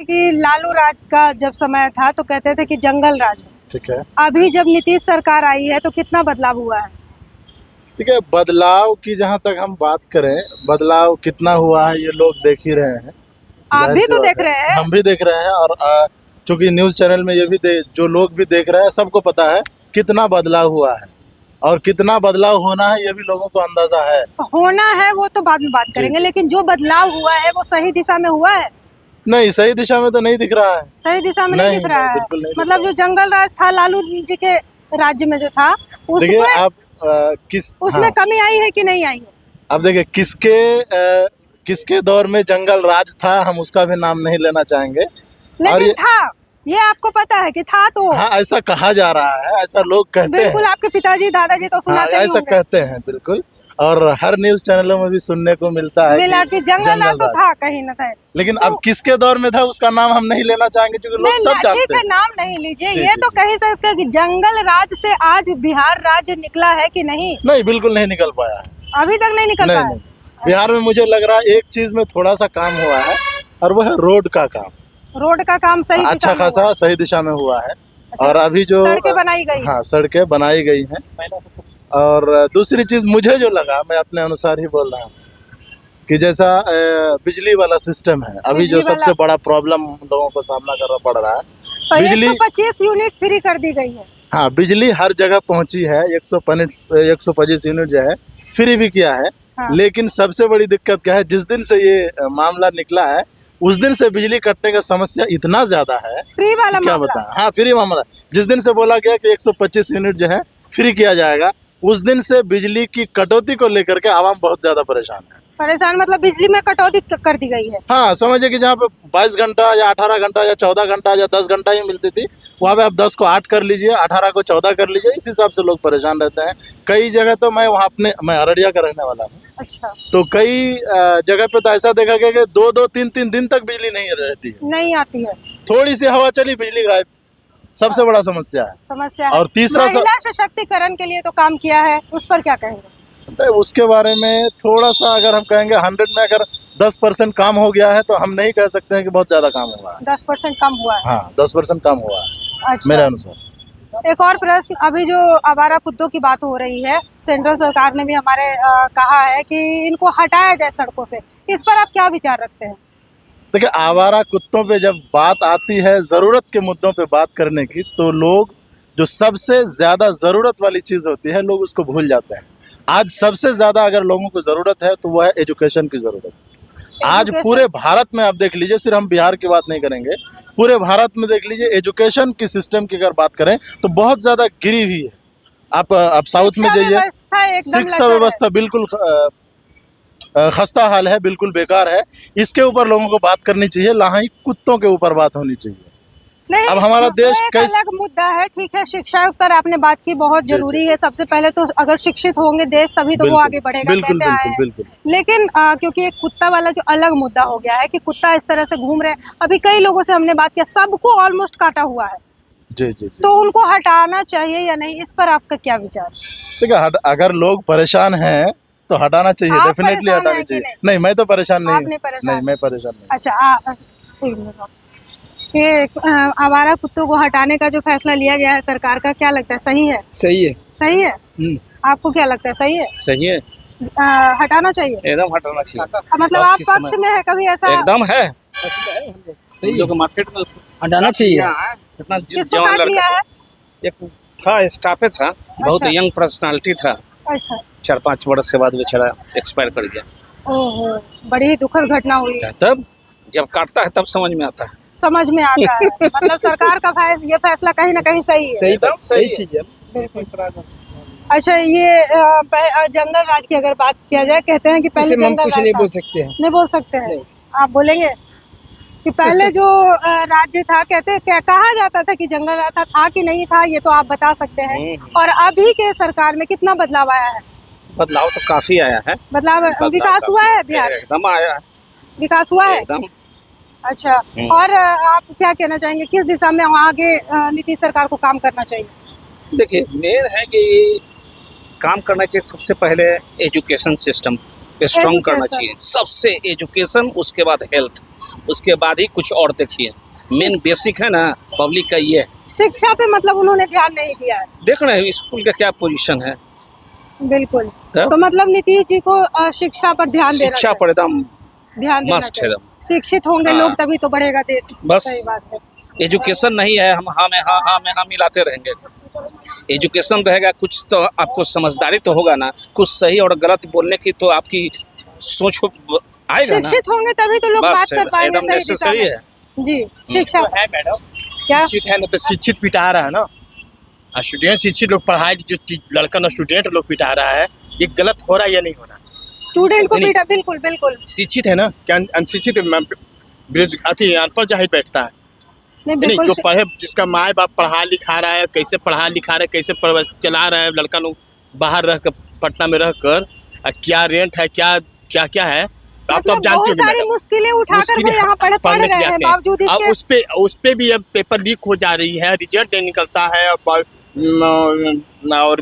कि लालू राज का जब समय था तो कहते थे कि जंगल राज है। ठीक है। अभी जब नीतीश सरकार आई है तो कितना बदलाव हुआ है? ठीक है, बदलाव की जहाँ तक हम बात करें, बदलाव कितना हुआ है ये लोग देख ही रहे हैं। आप जाहिर भी सी तो बात देख है, रहे हैं। हम भी देख रहे हैं। और चूंकि न्यूज़ चैनल में ये भी जो लोग भी देख रहे हैं, सबको पता है कितना बदलाव हुआ है और कितना बदलाव होना है, ये भी लोगों को अंदाजा है। होना है वो तो बाद में बात करेंगे, लेकिन जो बदलाव हुआ है वो सही दिशा में हुआ है? नहीं, सही दिशा में तो नहीं दिख रहा है। सही दिशा में नहीं दिख रहा है। बिल्कुल नहीं दिख मतलब रहा जो जंगल राज था लालू जी के राज्य में जो था है। देखिए उसमें आप उसमें कमी आई है कि नहीं आई है? अब देखिए किसके दौर में जंगल राज था, हम उसका भी नाम नहीं लेना चाहेंगे। और लेकिन था, ये आपको पता है कि था तो। हाँ, ऐसा कहा जा रहा है, ऐसा लोग कहते हैं। बिल्कुल, आपके पिताजी दादाजी तो हाँ, सुनाते ही ऐसा होंगे। कहते हैं बिल्कुल। और हर न्यूज़ चैनलों में भी सुनने को मिलता है मिला कि जंगल राज तो राज। था कहीं न था। लेकिन तो अब किसके दौर में था उसका नाम हम नहीं लेना चाहेंगे, क्योंकि लोग सब ठीक जानते है, हैं। नाम नहीं लीजिए। जी, ये जी, तो जी। कह ही सकते हैं कि जंगल राज से आज बिहार राज्य निकला है कि नहीं? नहीं, बिल्कुल नहीं निकल पाया है। अभी तक नहीं निकल नहीं पाया। नहीं, बिहार में मुझे लग रहा है एक चीज में थोड़ा सा काम हुआ है, और वो है रोड का काम। रोड का काम सही दिशा अच्छा में हुआ खासा है। सही दिशा में हुआ है। अच्छा, और अभी जो सड़कें बनाई गई। हाँ, सड़कें बनाई गई हैं। और दूसरी चीज मुझे जो लगा, मैं अपने अनुसार ही बोल रहा हूँ, कि जैसा बिजली वाला सिस्टम है, अभी जो बिजली वाला- सबसे बड़ा प्रॉब्लम लोगों को सामना करना पड़ रहा है, तो बिजली। 125 यूनिट फ्री कर दी गई है। हाँ, बिजली हर जगह पहुंची है। 125 यूनिट जो है फ्री भी किया है। हाँ। लेकिन सबसे बड़ी दिक्कत क्या है, जिस दिन से ये मामला निकला है उस दिन से बिजली कटने का समस्या इतना ज्यादा है, फ्री वाला क्या मामला। बताएं। हाँ, फ्री मामला। जिस दिन से बोला गया कि 125 यूनिट जो है फ्री किया जाएगा, उस दिन से बिजली की कटौती को लेकर के आवाम बहुत ज्यादा परेशान है। परेशान मतलब बिजली में कटौती कर दी गई है। हाँ, समझिए कि जहाँ पे 22 घंटा या 18 घंटा या 14 घंटा या 10 घंटा ही मिलती थी, वहाँ पे आप 10 को 8 कर लीजिए, 18 को 14 कर लीजिए। इस हिसाब से लोग परेशान रहते हैं। कई जगह तो मैं अररिया का रहने वाला हूँ, अच्छा, तो कई जगह पे तो ऐसा देखा गया कि 2-3 दिन तक बिजली नहीं रहती है। नहीं आती है। थोड़ी सी हवा चली, बिजली गायब। सबसे बड़ा समस्या है। समस्या है। और तीसरा महिला सशक्तिकरण के लिए तो काम किया है, उस पर क्या कहेंगे? तो उसके बारे में थोड़ा सा अगर हम कहेंगे 100 में अगर 10% काम हो गया है, तो हम नहीं कह सकते हैं कि बहुत ज्यादा काम हुआ है। 10% कम हुआ है। हाँ, 10% कम हुआ है अच्छा। मेरे अनुसार। एक और प्रश्न, अभी जो आवारा कुत्तों की बात हो रही है, सेंट्रल सरकार ने भी हमारे कहा है कि इनको हटाया जाए सड़कों से। इस पर आप क्या विचार रखते हैं? देखिए, आवारा कुत्तों पे जब बात आती है ज़रूरत के मुद्दों पे बात करने की, तो लोग जो सबसे ज़्यादा ज़रूरत वाली चीज़ होती है, लोग उसको भूल जाते हैं। आज सबसे ज़्यादा अगर लोगों को ज़रूरत है तो वह है एजुकेशन की ज़रूरत। आज पूरे भारत में आप देख लीजिए, सिर्फ हम बिहार की बात नहीं करेंगे, पूरे भारत में देख लीजिए, एजुकेशन की सिस्टम की अगर बात करें तो बहुत ज़्यादा गिरी हुई है। आप साउथ में जाइए, शिक्षा व्यवस्था बिल्कुल खस्ता हाल है, बिल्कुल बेकार है। इसके ऊपर लोगों को बात करनी चाहिए, ना ही कुत्तों के ऊपर बात होनी चाहिए। नहीं, अब हमारा देश कैसे अलग मुद्दा है। ठीक है, शिक्षा पर आपने बात की, बहुत जरूरी है। सबसे पहले तो अगर शिक्षित होंगे देश, तभी तो वो आगे बढ़ेगा, कहते आए हैं। बिल्कुल। लेकिन क्योंकि एक कुत्ता वाला जो अलग मुद्दा हो गया है कि कुत्ता इस तरह से घूम रहे हैं, अभी कई लोगों से हमने बात किया, सबको ऑलमोस्ट काटा हुआ है। जी। तो उनको हटाना चाहिए या नहीं, इस पर आपका क्या विचार? ठीक है, अगर लोग परेशान हैं तो हटाना चाहिए, डेफिनेटली हटाना चाहिए। नहीं, मैं तो परेशान नहीं हूँ। नहीं, मैं परेशान नहीं। अच्छा, ये आवारा कुत्तों को हटाने का जो फैसला लिया गया है सरकार का, क्या लगता है, सही है? सही है। सही है। आपको क्या लगता है, सही है? सही है, हटाना चाहिए, एकदम हटाना चाहिए। मतलब आप पक्ष में है कभी ऐसा? एकदम है, सही है। मार्केट में उसको हटाना चाहिए। कितना किसको जवान काट लड़का लिया है? एक था, स्टाफे था, बहुत अच्छा। यंग पर्सनालिटी था। अच्छा। 4-5 वर्ष के बाद बेचारा एक्सपायर कर गया। ओहो, बड़ी ही दुखद घटना हुई है। तब जब काटता है तब समझ में आता है। समझ में आता है। मतलब सरकार का ये फैसला कहीं ना कहीं सही है। सही चीज है, बिल्कुल। अच्छा, ये जंगल राज की अगर बात किया जाए, कहते हैं कि पहले जंगल राज नहीं था। बोल सकते हैं। नहीं बोल सकते हैं। आप बोलेंगे कि पहले जो राज्य था, कहते क्या कहा जाता था कि जंगल राज था कि नहीं था, ये तो आप बता सकते हैं। और अभी के सरकार में कितना बदलाव आया है? बदलाव तो काफी आया है। बदलाव, विकास हुआ है बिहार? एकदम आया है, विकास हुआ है एकदम। अच्छा, और आप क्या कहना चाहेंगे, किस दिशा में आगे नीतीश सरकार को काम करना चाहिए? देखिए, मेन है कि काम करना चाहिए सबसे पहले एजुकेशन सिस्टम पे स्ट्रॉन्ग करना Education. चाहिए। सबसे एजुकेशन, उसके बाद हेल्थ, उसके बाद ही कुछ और देखिए। मेन बेसिक है ना पब्लिक का ये है। शिक्षा पे मतलब उन्होंने ध्यान नहीं दिया है। देख रहे हैं स्कूल का क्या पोजीशन है। बिल्कुल। तब? तो मतलब नीतीश जी को शिक्षा पर ध्यान देना शिक्षा पर एकदम ध्यान देना मस्ट है चाहिए। एकदम। शिक्षित होंगे हाँ। लोग तभी तो बढ़ेगा देश। बस। सही बात है। एजुकेशन नहीं है, हम हाँ में हाँ मिलाते रहेंगे। एजुकेशन रहेगा कुछ तो आपको समझदारी तो होगा ना, कुछ सही और गलत बोलने की तो आपकी सोच आएगा ना। शिक्षित होंगे तभी तो लोग बस बात कर पाएंगे एकदम सही दिशा नेसेसरी में। है। जी शिक्षा है मैडम, क्या शिक्षित है ना तो शिक्षित पिटा रहा है ना। स्टूडेंट शिक्षित लोग पढ़ाई जो लड़का ना स्टूडेंट लोग पिटा रहा है, ये गलत हो रहा है या नहीं हो रहा? स्टूडेंट को नहीं, पीटा बिल्कुल बिल्कुल शिक्षित है ना, क्या अनशिक्षित अनपढ़ जाहिल बैठता है। नहीं नहीं, बिल्कुल जो पढ़े, जिसका माँ बाप पढ़ा लिखा रहा है, कैसे पढ़ा लिखा रहा है, कैसे चला रहा है लड़का लोग बाहर रह कर, पटना में रह कर, क्या रेंट है, क्या क्या क्या है, आप तो मतलब जानते बहुत होंगे सारी मैडम। मुश्किलें उठाकर वो यहाँ पढ़ पढ़ने के रहे लिए हैं आते हैं। बावजूद अब इसके उस पे भी अब पेपर लीक हो जा रही है, रिजल्ट नहीं निकलता है और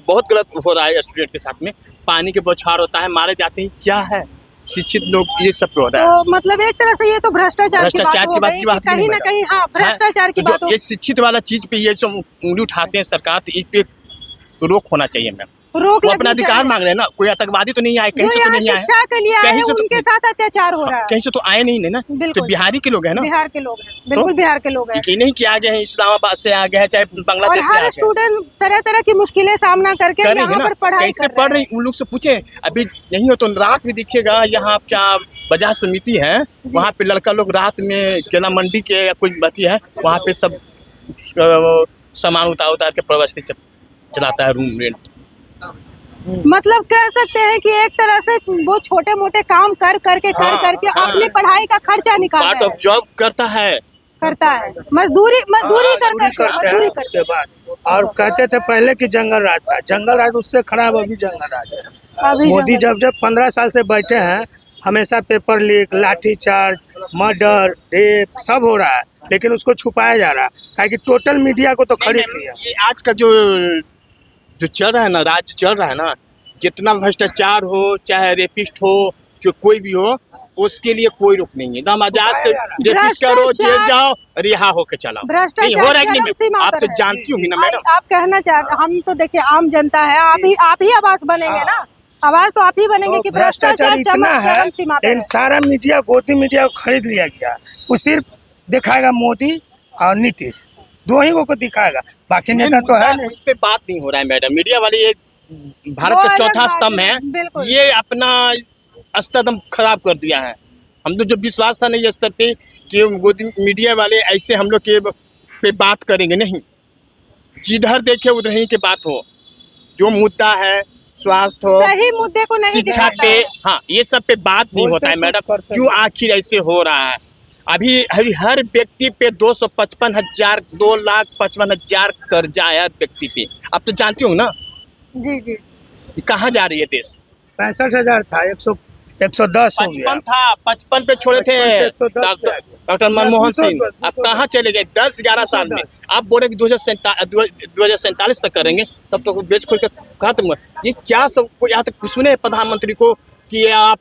बहुत गलत हो रहा है स्टूडेंट के साथ में। पानी के बौछार होता है, मारे जाते हैं, क्या है शिक्षित लोग ये सब तो हो रहा है। तो मतलब एक तरह से ये तो भ्रष्टाचार की बात हो गई कि कहीं ना कहीं हाँ भ्रष्टाचार की तो बात हो। ये शिक्षित वाला चीज पे ये सब उंगली उठाते हैं सरकार, तो इस पे रोक होना चाहिए मैम। रोक वो लगनी अपना अधिकार चाहिए। मांग रहे हैं ना, कोई आतंकवादी तो नहीं आए, कहीं जो से तो यहाँ नहीं आए, शिक्षा के लिए आए कहीं हैं, से तो उनके साथ अत्याचार हो रहा है। कहीं से तो आए नहीं ना, तो बिल्कुल। बिहारी के लोग हैं ना, बिहार के लोग हैं बिल्कुल बिहार के लोग हैं ये नहीं कि आ गए हैं इस्लामाबाद से आ गए हैं, चाहे और बांग्लादेश से आ हर गए स्टूडेंट तरह तरह की मुश्किलें सामना करके करेंगे यहाँ ना, पर पढ़ाई कैसे कर पढ़ रहे रही उन लोग से पूछे। अभी नहीं हो तो रात में दिखेगा, यहाँ क्या बाजार समिति है, वहाँ पे लड़का लोग रात में केला मंडी के या कोई बची है, वहाँ पे सब सामान उतार के प्रवासी चलाता है, रूम रेंट। मतलब कह सकते हैं कि एक तरह से वो छोटे मोटे काम कर करके हाँ। अपनी पढ़ाई का खर्चा निकाल पार्ट रहे ऑफ हैं। जॉब करता है। करता है मजदूरी कर करते हैं मजदूरी उसके बाद। और कहते थे पहले कि जंगल राज था, जंगल राज उससे खराब अभी जंगल राज है। अभी मोदी जब 15 साल से बैठे हैं, हमेशा paper leak, lathi charge, murder, rape सब हो रहा है, लेकिन उसको छुपाया जा रहा है, काहे कि टोटल मीडिया को तो खरीद लिया। ये आज का जो चल रहा है ना, राज्य चल रहा है ना, जितना भ्रष्टाचार हो, चाहे रेपिस्ट हो, जो कोई भी हो, उसके लिए कोई रुक नहीं है। एकदम आजाद से रेपिस्ट करो, जेल जाओ, रिहा होके चलाओ। नहीं हो रहा है कि नहीं, आप तो जानती होंगी ना मैडम। आप कहना चाहते, हम तो देखिए आम जनता है, आप ही आवाज बनेंगे ना, आवाज तो आप ही बनेंगे कि भ्रष्टाचार इतना है, चरम सीमा पे लेकिन है। सारा मीडिया, गोदी मीडिया को खरीद लिया गया। वो सिर्फ दिखाएगा मोदी और नीतीश, दो ही को दिखाएगा, बाकी नेता तो है नहीं। उस पे बात नहीं हो रहा है मैडम। मीडिया वाले ये भारत वो का अलग चौथा बात स्तंभ है, है, बिल्कुल। ये अपना स्तर एकदम खराब कर दिया है। हम तो जब विश्वास था नहीं स्तर पे कि मीडिया वाले ऐसे हम लोग के पे बात करेंगे, नहीं, जिधर देखे उधर ही के बात हो, जो मुद्दा है, स्वास्थ्य हो, सही मुद्दे को नहीं शिक्षा दिखाता पे, है। हाँ, ये सब पे बात नहीं बोलते होता है कुछ मैडम। करते क्यों आखिर ऐसे हो रहा है? अभी हर व्यक्ति पे 255,000 2,55,000 कर्जा है हर व्यक्ति पे। आप तो जानती हो ना जी जी कहाँ जा रही है देश। 65,000 था, 110 हो गया। 55 था, 55 पे छोड़े थे 110 डॉक्टर मनमोहन सिंह। 200 अब कहाँ चले गए? 10-11 साल में। आप बोले कि 2047 तक करेंगे, तब तो बेच खोल के खत्म हुआ। ये क्या सब यहाँ तक सुने प्रधानमंत्री को कि आप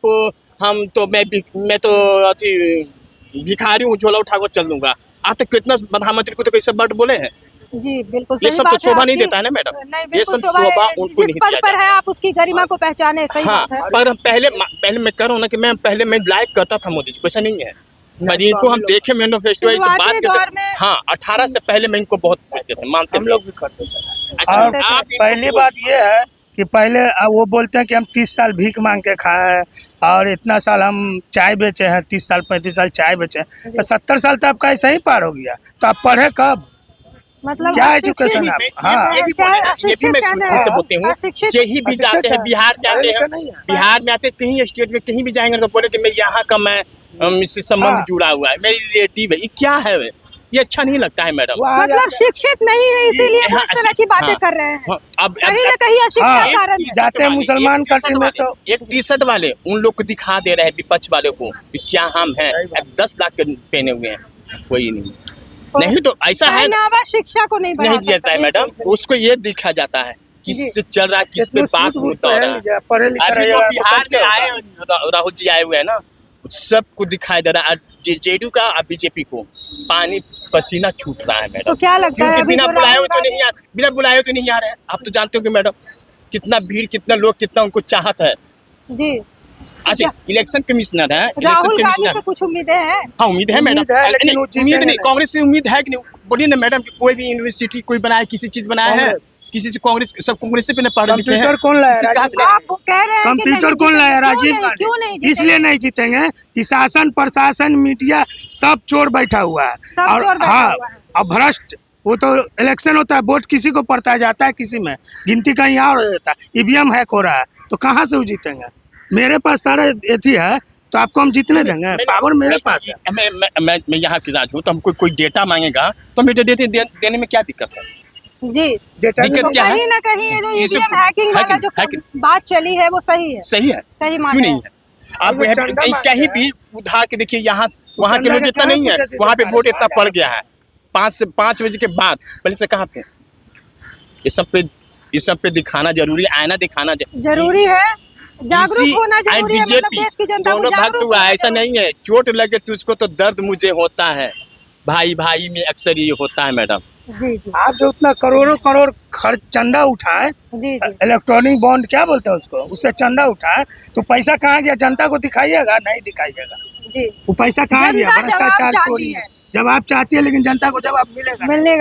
मैं तो अति भिखारी हूँ, झोला उठा कर चल दूंगा। आज तक कितना प्रधानमंत्री को तो कैसे वर्ड बोले हैं। जी बिल्कुल ये सही सब तो बात है शोभा नहीं आपकी। देता है ना मैडम। नहीं, ये बिल्कुल सब शोभा उनको जिस नहीं पद दिया पर जाता। है आप उसकी गरिमा को पहचाने, सही हाँ, बात है। पर पहले मैं कह रहा हूँ ना कि मैं लाइक करता था मोदी जी को, ऐसा नहीं है। पर इनको हम देखे मैनिफेस्टो ऐसे बात शुरुआती दौर करते, में- हाँ, 18 से पहले मैं इनको बहुत पूछते थे, मानते हम थे। लोग भी करते थे। अच्छा, और आप पहली बात ये है कि पहले वो बोलते हैं कि हम 30 साल भीख मांग के खाए हैं, और इतना साल हम चाय बेचे हैं, 30 साल 35 साल चाय बेचे हैं, तो 70 साल तो आपका ऐसा ही पार हो गया। तो आप पढ़े कब? मतलब क्या अशिक्षित- एजुकेशन है? हाँ। ये भी चाहे बोले हैं, ये भी अशिक्षित मैं कहना उनसे है, बोलते हूँ, अशिक्षित- यही भी जाते अशिक्षित हैं, है। बिहार में आते पढ़े हैं, लिखे नहीं है। बिहार में आते कहीं स्टेट में कहीं भी जाएंगे तो बोले कि मैं यहाँ का इससे संबंध हाँ। जुड़ा हुआ है, मेरी रिलेटिव है। ये क्या है? ये अच्छा नहीं लगता है मैडम। वहाँ मतलब जाते- शिक्षित नहीं है, इसीलिए वो हाँ, इस तरह की बातें हाँ, कर रहे हैं। हाँ, अब कहीं ना कहीं अशिक्षा हाँ, कारण है। जाते हैं मुसलमान कंट्री में तो एक टी शर्ट वाले उन लोग को दिखा दे रहे हैं, विपक्ष वाले को, कि क्या हम हैं, 10 लाख के पहने हुए हैं, कोई नहीं तो ऐसा है पहनावा शिक्षा को नहीं बढ़ा नहीं देता है सकता। मैडम। उसको ये दिखा जाता है किससे चल रहा है, किस पे बात मुद्दा हो रहा है। पढ़े लिखे अभी रहेगा तो तो बिहार कैसे में होगा? आए राहुल जी आए हुए हैं ना, सबको दिखाई दे रहा है जेडीयू का और बीजेपी को पानी पसीना छूट रहा है तो मैडम। क्या लगता है क्योंकि अभी बिना जो बुलाए राहुल हुए तो गांधी- नहीं आ बिना बुलाए हुए तो नहीं आ रहे हैं। आप तो जानते हो कि मैडम कितना भीड़, कितना लोग, कितना उनको चाहत है। जी अच्छा, इलेक्शन कमिश्नर है, इलेक्शन राहुल गांधी कमिश्नर। से कुछ उम्मीदें हैं? हाँ उम्मीद है मैडम, उम्मीद है, लेकिन वो जीतेंगे उम्मीद नहीं, नहीं। कांग्रेस से उम्मीद है कि नहीं? बोलिए ना मैडम कि कोई भी यूनिवर्सिटी कोई बनाया, किसी चीज बनाया है, कांग्रेस। किसी से कांग्रेस, सब कांग्रेस से भी पढ़े लिखे हैं। कंप्यूटर कौन लाया? किसी चीज कहाँ से आप कह रहे हैं कि कंप्यूटर नहीं कौन लाया? जीतेंगे। राजीव क्यों गांधी। नहीं जीतेंगे? इसलिए नहीं जीतेंगे कि शासन, प्रशासन, मीडिया सब चोर बैठा हुआ है। सब और चोर बैठा हाँ, हुआ है। और भ्रष्ट। वो तो इलेक्शन होता है, वोट किसी को पड़ता है, जाता है किसी में, गिनती कहीं और हो जाता है, ईवीएम हैक हो रहा है, तो कहाँ से वो जीतेंगे? मेरे पास सारा एथी है, तो आपको हम जीतने देंगे? पावर मेरे पास है। मैं यहाँ की राज हूँ, तो हमको कोई डेटा मांगेगा तो मुझे देने में क्या दिक्कत है? जी डेटा दिक्कत तो क्या है? कहीं ना कहीं ये जो ये सब ईवीएम हैकिंग वाला जो हैकिंग बात चली है वो सही है, सही है, सही क्यों माना नहीं है। है? आप वो चंदा मांगते कहीं हैं। भी उधार के देखिए, यहाँ वहाँ के चंदा लोग का इतना क्या नहीं है, पूछते थे वहाँ पे सरकार? वोट इतना पड़ गया है। 5 बजे के बाद पहले से कहाँ थे? ये सब पे दिखाना जरूरी है, आईना दिखाना जरूरी है, जागरूक होना जरूरी है, मतलब बीजेपी देश की जनता को दोनों भक्त जागरूक हुआ होना है। ऐसा जरूरी नहीं है चोट लगे तुझको तो दर्द मुझे होता है, भाई भाई में अक्सर ये होता है मैडम। है। जी जी आप जो उतना करोड़ों करोड़ खर्च चंदा उठाए, जी जी इलेक्ट्रॉनिक बॉन्ड क्या बोलते हैं उसको, उससे चंदा उठाए, तो पैसा कहाँ गया? जनता को दिखाइएगा? नहीं दिखाइएगा। जी वो पैसा कहाँ गया? जनता जवाब भ्रष्टाचार, चाहती चोरी। है। जवाब चाहती है, लेकिन जनता को जवाब मिलेगा नहीं। मिलने का